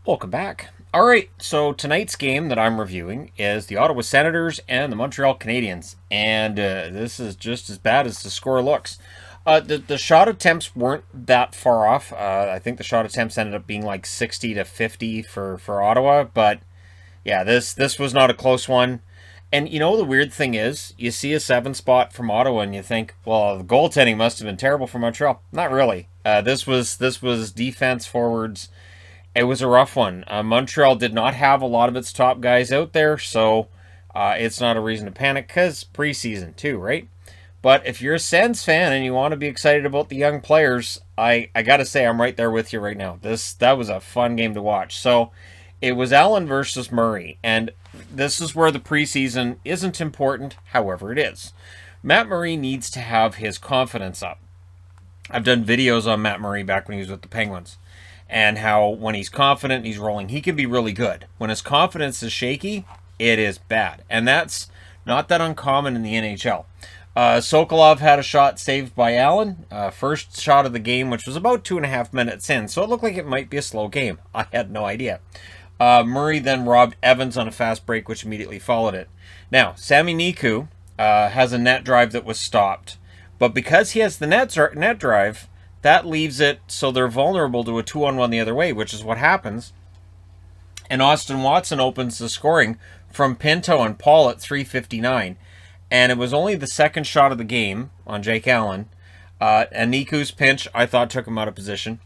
Welcome back. All right, so tonight's game that I'm reviewing is the Ottawa Senators and the Montreal Canadiens, and this is just as bad as the score looks. The shot attempts weren't that far off. I think the shot attempts ended up being like 60 to 50 for Ottawa, but yeah, this was not a close one. And you know the weird thing is, you see a 7 spot from Ottawa and you think, well, the goaltending must have been terrible for Montreal. Not really. This was defense, forwards. It was a rough one. Montreal did not have a lot of its top guys out there, so it's not a reason to panic because preseason too, right? But if you're a Sens fan and you want to be excited about the young players, I gotta say I'm right there with you right now. That was a fun game to watch. So it was Allen versus Murray, and this is where the preseason isn't important. However, it is. Matt Murray needs to have his confidence up. I've done videos on Matt Murray back when he was with the Penguins, and how when he's confident, he's rolling, he can be really good. When his confidence is shaky, it is bad. And that's not that uncommon in the NHL. Sokolov had a shot saved by Allen. First shot of the game, which was about 2.5 minutes in, so it looked like it might be a slow game. I had no idea. Murray then robbed Evans on a fast break, which immediately followed it. Now, Sami Niku has a net drive that was stopped. But because he has the net drive, that leaves it so they're vulnerable to a 2-on-1 the other way, which is what happens. And Austin Watson opens the scoring from Pinto and Paul at 3:59. And it was only the second shot of the game on Jake Allen. And Niku's pinch, I thought, took him out of position.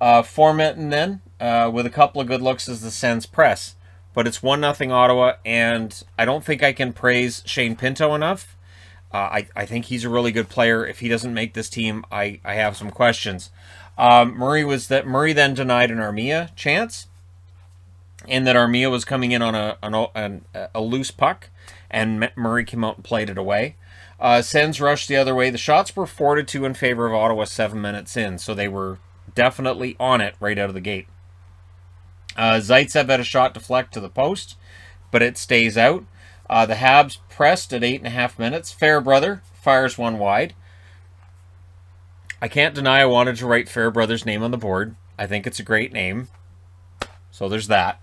Formatting then, with a couple of good looks, as the Sens press. But it's 1-0 Ottawa, and I don't think I can praise Shane Pinto enough. I think he's a really good player. If he doesn't make this team, I have some questions. Murray then denied an Armia chance, in that Armia was coming in on a loose puck, and Murray came out and played it away. Sens rushed the other way. The shots were 4-2 in favor of Ottawa 7 minutes in, so they were definitely on it right out of the gate. Zaitsev had a shot deflect to the post, but it stays out. The Habs pressed at 8.5 minutes. Fairbrother fires one wide. I can't deny I wanted to write Fairbrother's name on the board. I think it's a great name. So there's that.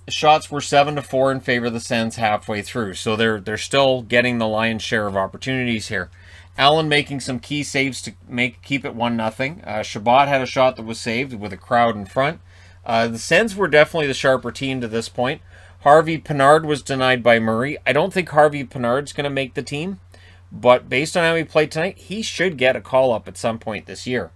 Shots were 7-4 in favor of the Sens halfway through. So they're still getting the lion's share of opportunities here. Allen making some key saves to keep it 1-0. Shabbat had a shot that was saved with a crowd in front. The Sens were definitely the sharper team to this point. Harvey Pinard was denied by Murray. I don't think Harvey Pinard's going to make the team, but based on how he played tonight, he should get a call-up at some point this year.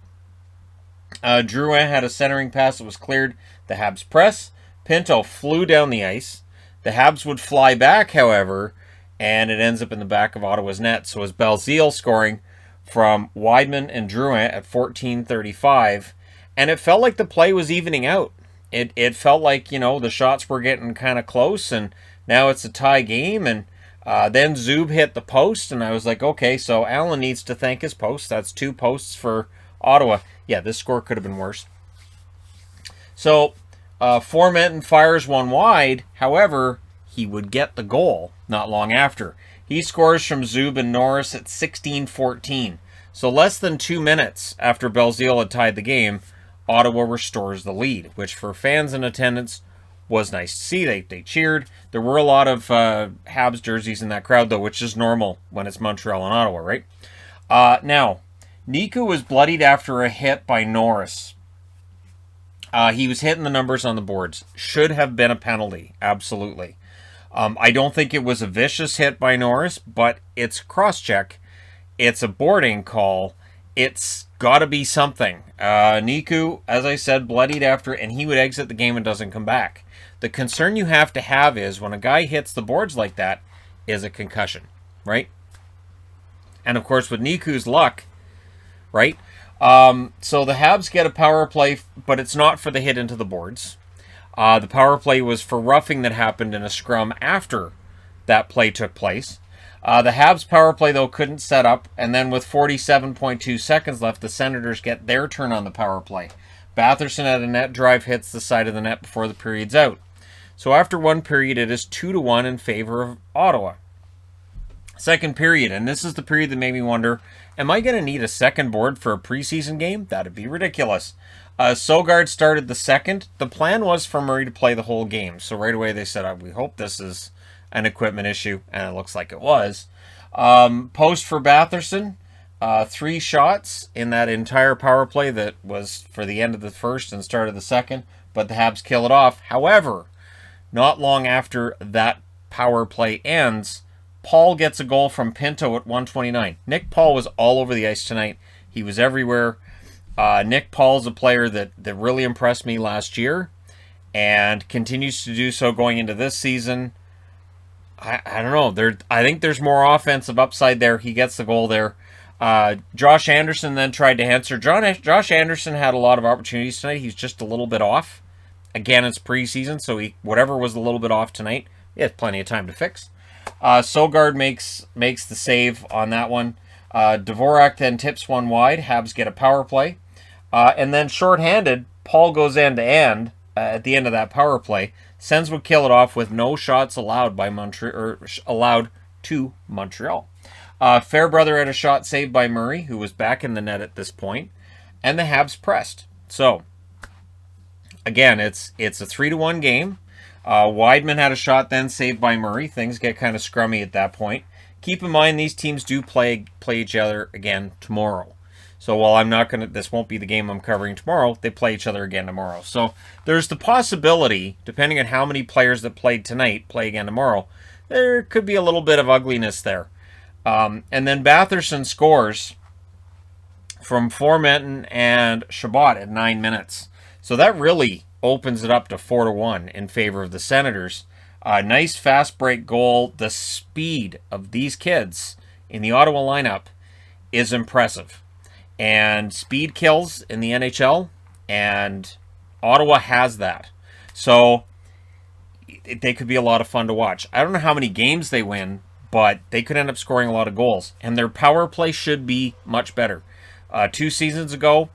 Drouin had a centering pass that was cleared. The Habs press. Pinto flew down the ice. The Habs would fly back, however, and it ends up in the back of Ottawa's net. So it was Belzile scoring from Weidman and Drouin at 14:35, and it felt like the play was evening out. It felt like, the shots were getting kind of close, and now it's a tie game, and then Zub hit the post, and I was like, okay, so Allen needs to thank his post. That's 2 posts for Ottawa. Yeah, this score could have been worse. So, Formenton fires one wide. However, he would get the goal not long after. He scores from Zub and Norris at 16:14. So less than 2 minutes after Belzile had tied the game, Ottawa restores the lead, which for fans in attendance was nice to see. They cheered. There were a lot of Habs jerseys in that crowd, though, which is normal when it's Montreal and Ottawa, right? Now, Niku was bloodied after a hit by Norris. He was hitting the numbers on the boards. Should have been a penalty, absolutely. I don't think it was a vicious hit by Norris, but it's cross-check. It's a boarding call. It's got to be something. Niku, as I said, bloodied after, and he would exit the game and doesn't come back. The concern you have to have is when a guy hits the boards like that, is a concussion, right? And of course, with Niku's luck, right? So the Habs get a power play, but it's not for the hit into the boards. The power play was for roughing that happened in a scrum after that play took place. The Habs power play, though, couldn't set up, and then with 47.2 seconds left, the Senators get their turn on the power play. Batherson at a net drive hits the side of the net before the period's out. So after one period, it is 2-1 in favor of Ottawa. Second period, and this is the period that made me wonder, am I going to need a second board for a preseason game? That'd be ridiculous. Sogard started the second. The plan was for Murray to play the whole game. So right away they said, we hope this is an equipment issue, and it looks like it was. Post for Batherson. 3 shots in that entire power play that was for the end of the first and start of the second, but the Habs kill it off. However, not long after that power play ends, Paul gets a goal from Pinto at 1:29. Nick Paul was all over the ice tonight. He was everywhere. Nick Paul's a player that really impressed me last year and continues to do so going into this season. I don't know. I think there's more offensive upside there. He gets the goal there. Josh Anderson then tried to answer. Josh Anderson had a lot of opportunities tonight. He's just a little bit off. Again, it's preseason, so whatever was a little bit off tonight, he has plenty of time to fix. Sogard makes the save on that one. Dvorak then tips one wide. Habs get a power play. And then shorthanded, Paul goes end-to-end at the end of that power play. Sens would kill it off with no shots allowed by allowed to Montreal. Fairbrother had a shot saved by Murray, who was back in the net at this point, and the Habs pressed. So, again, it's a 3-1 game. Weidman had a shot then saved by Murray. Things get kind of scrummy at that point. Keep in mind, these teams do play each other again tomorrow. So while this won't be the game I'm covering tomorrow, they play each other again tomorrow. So there's the possibility, depending on how many players that played tonight play again tomorrow, there could be a little bit of ugliness there. And then Batherson scores from Formenton and Chabot at 9 minutes. So that really opens it up to 4-1 in favor of the Senators. Nice fast break goal. The speed of these kids in the Ottawa lineup is impressive. And speed kills in the NHL, and Ottawa has that. So they could be a lot of fun to watch. I don't know how many games they win, but they could end up scoring a lot of goals. And their power play should be much better. 2 seasons ago,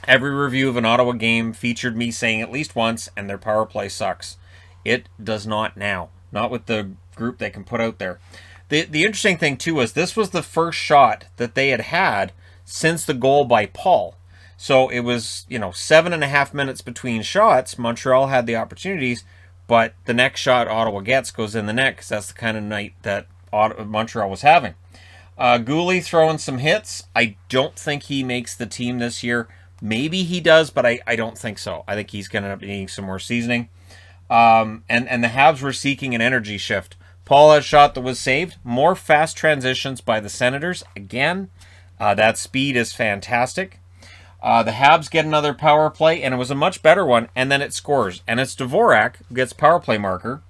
every review of an Ottawa game featured me saying at least once, and their power play sucks. It does not now. Not with the group they can put out there. The interesting thing, too, was this was the first shot that they had since the goal by Paul. So it was, 7.5 minutes between shots. Montreal had the opportunities, but the next shot Ottawa gets goes in the net because that's the kind of night that Montreal was having. Gooley throwing some hits. I don't think he makes the team this year. Maybe he does, but I don't think so. I think he's going to end up needing some more seasoning. And the Habs were seeking an energy shift. Paul had a shot that was saved. More fast transitions by the Senators. Again, that speed is fantastic. The Habs get another power play, and it was a much better one, and then it scores. And it's Dvorak who gets power play marker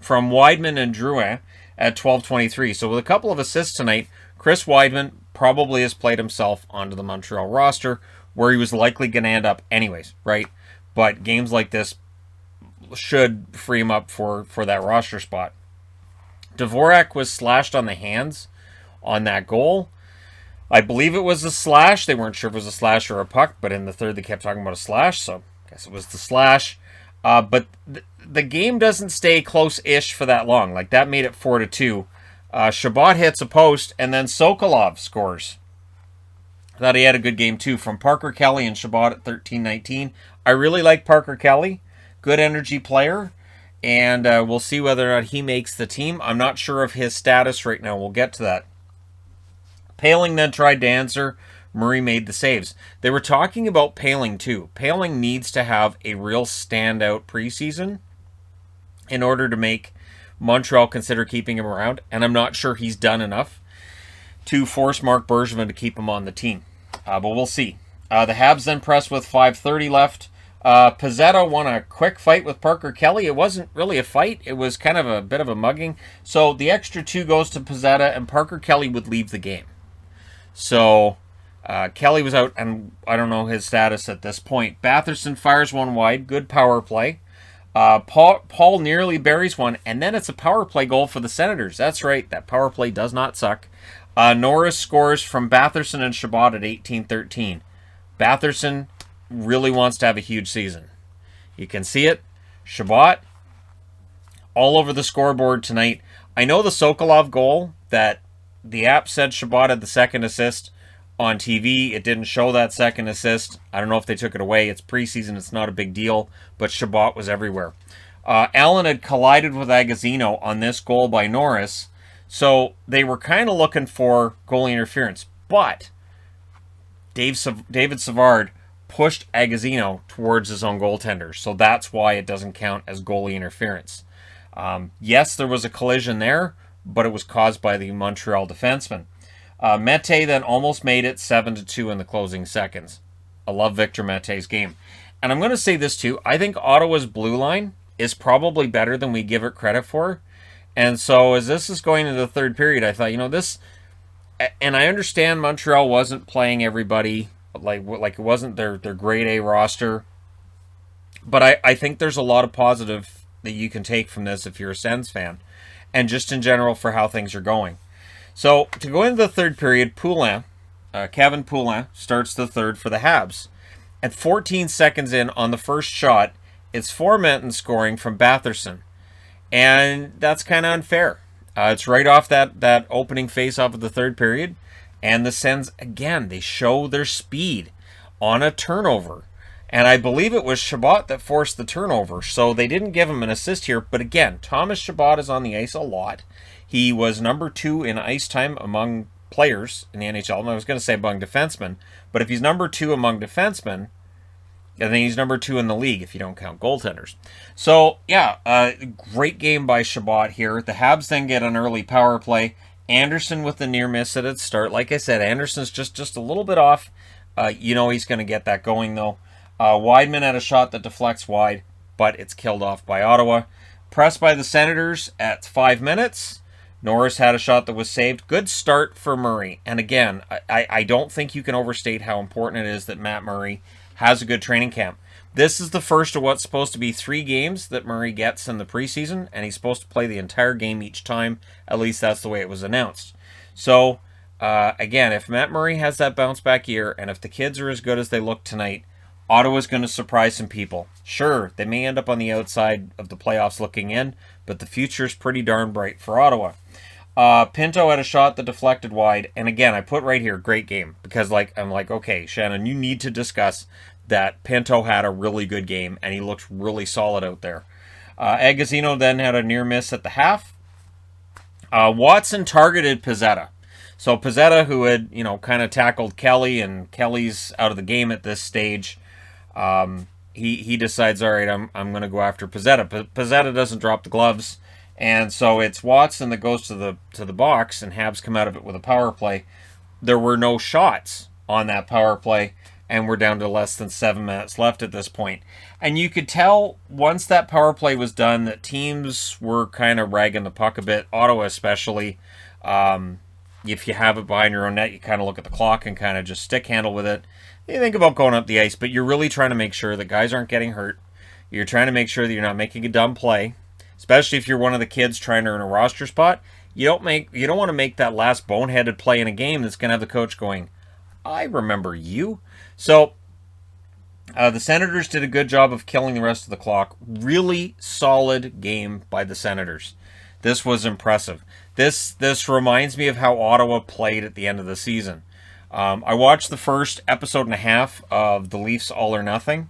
from Weidman and Drouin at 12:23. So with a couple of assists tonight, Chris Weidman probably has played himself onto the Montreal roster, where he was likely going to end up anyways, right? But games like this should free him up for that roster spot. Dvorak was slashed on the hands on that goal. I believe it was a slash. They weren't sure if it was a slash or a puck, but in the third they kept talking about a slash, so I guess it was the slash. But the game doesn't stay close-ish for that long. Like, that made it 4-2. Chabot hits a post, and then Sokolov scores. I thought he had a good game, too, from Parker Kelly and Chabot at 13-19. I really like Parker Kelly. Good energy player. And we'll see whether or not he makes the team. I'm not sure of his status right now. We'll get to that. Paling then tried to answer. Murray made the saves. They were talking about Paling, too. Paling needs to have a real standout preseason in order to make Montreal consider keeping him around. And I'm not sure he's done enough to force Marc Bergevin to keep him on the team. But we'll see. The Habs then press with 5:30 left. Pizzetta won a quick fight with Parker Kelly. It wasn't really a fight. It was kind of a bit of a mugging. So the extra 2 goes to Pizzetta, and Parker Kelly would leave the game. So Kelly was out, and I don't know his status at this point. Batherson fires one wide. Good power play. Paul nearly buries one, and then it's a power play goal for the Senators. That's right. That power play does not suck. Norris scores from Batherson and Chabot at 18-13. Batherson really wants to have a huge season. You can see it. Chabot all over the scoreboard tonight. I know the Sokolov goal that the app said Chabot had the second assist on TV. It didn't show that second assist. I don't know if they took it away. It's preseason. It's not a big deal, but Chabot was everywhere. Allen had collided with Agazino on this goal by Norris, so they were kind of looking for goalie interference. But David Savard pushed Agazino towards his own goaltender, so that's why it doesn't count as goalie interference. Yes, there was a collision there, but it was caused by the Montreal defenseman. Mete then almost made it 7-2 in the closing seconds. I love Victor Mete's game. And I'm going to say this too. I think Ottawa's blue line is probably better than we give it credit for. And so as this is going into the third period, I thought, this... And I understand Montreal wasn't playing everybody like it wasn't their grade A roster. But I think there's a lot of positive that you can take from this if you're a Sens fan. And just in general for how things are going. So, to go into the third period, Kevin Poulin starts the third for the Habs. At 14 seconds in on the first shot, it's Formenton scoring from Batherson. And that's kind of unfair. It's right off that opening face-off of the third period. And the Sens, again, they show their speed on a turnover. And I believe it was Chabot that forced the turnover. So they didn't give him an assist here. But again, Thomas Chabot is on the ice a lot. He was number 2 in ice time among players in the NHL. And I was going to say among defensemen. But if he's number 2 among defensemen, then he's number 2 in the league if you don't count goaltenders. So, yeah, great game by Chabot here. The Habs then get an early power play. Anderson with the near miss at its start. Like I said, Anderson's just a little bit off. He's going to get that going, though. Wideman had a shot that deflects wide, but it's killed off by Ottawa. Pressed by the Senators at 5 minutes. Norris had a shot that was saved. Good start for Murray. And again, I don't think you can overstate how important it is that Matt Murray has a good training camp. This is the first of what's supposed to be 3 games that Murray gets in the preseason, and he's supposed to play the entire game each time. At least that's the way it was announced. So, again, if Matt Murray has that bounce back year, and if the kids are as good as they look tonight, Ottawa's going to surprise some people. Sure, they may end up on the outside of the playoffs looking in, but the future's pretty darn bright for Ottawa. Pinto had a shot that deflected wide, and again, I put right here, great game, because I'm like, okay, Shannon, you need to discuss that Pinto had a really good game, and he looked really solid out there. Agazino then had a near miss at the half. Watson targeted Pizzetta. So Pizzetta, who had, kind of tackled Kelly, and Kelly's out of the game at this stage, he decides, all right, I'm going to go after Pizzetta. Pizzetta doesn't drop the gloves, and so it's Watson that goes to the box, and Habs come out of it with a power play. There were no shots on that power play, and we're down to less than 7 minutes left at this point. And you could tell once that power play was done that teams were kind of ragging the puck a bit, Ottawa especially. If you have it behind your own net, you kind of look at the clock and kind of just stick handle with it. You think about going up the ice, but you're really trying to make sure that guys aren't getting hurt. You're trying to make sure that you're not making a dumb play, especially if you're one of the kids trying to earn a roster spot. You don't want to make that last boneheaded play in a game that's going to have the coach going, I remember you. So the Senators did a good job of killing the rest of the clock. Really solid game by the Senators. This was impressive. This reminds me of how Ottawa played at the end of the season. I watched the first episode and a half of The Leafs All or Nothing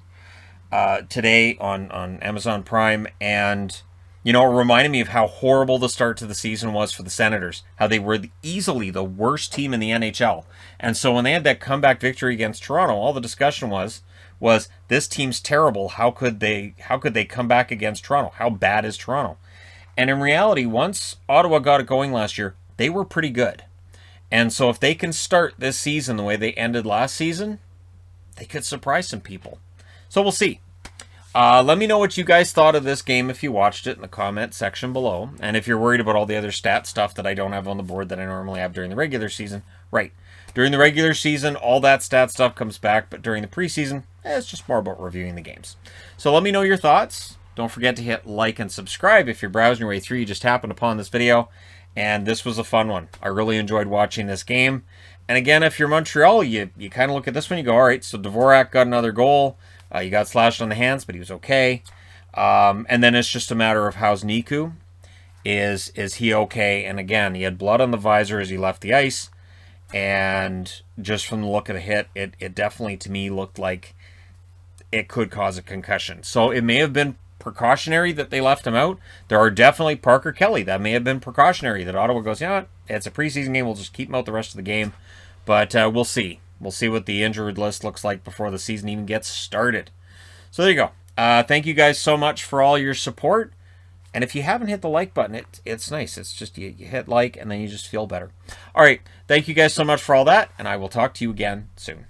today on Amazon Prime, and it reminded me of how horrible the start to the season was for the Senators, how they were easily the worst team in the NHL. And so when they had that comeback victory against Toronto, all the discussion was this team's terrible. How could they come back against Toronto? How bad is Toronto? And in reality, once Ottawa got it going last year, they were pretty good. And so if they can start this season the way they ended last season, they could surprise some people. So we'll see. Let me know what you guys thought of this game if you watched it in the comment section below. And if you're worried about all the other stat stuff that I don't have on the board that I normally have during the regular season, right. During the regular season, all that stat stuff comes back, but during the preseason, it's just more about reviewing the games. So let me know your thoughts. Don't forget to hit like and subscribe if you're browsing your way through. You just happened upon this video, and this was a fun one. I really enjoyed watching this game. And again, if you're Montreal, you kind of look at this one, you go, all right, so Dvorak got another goal. You got slashed on the hands, but he was okay. And then it's just a matter of how's Niku. Is he okay? And again, he had blood on the visor as he left the ice, and just from the look of the hit, it definitely to me looked like it could cause a concussion. So it may have been precautionary that they left him out. There are definitely Parker Kelly. That may have been precautionary that Ottawa goes, yeah, it's a preseason game. We'll just keep him out the rest of the game. But we'll see. We'll see what the injured list looks like before the season even gets started. So there you go. Thank you guys so much for all your support. And if you haven't hit the like button, it's nice. It's just you hit like and then you just feel better. All right. Thank you guys so much for all that. And I will talk to you again soon.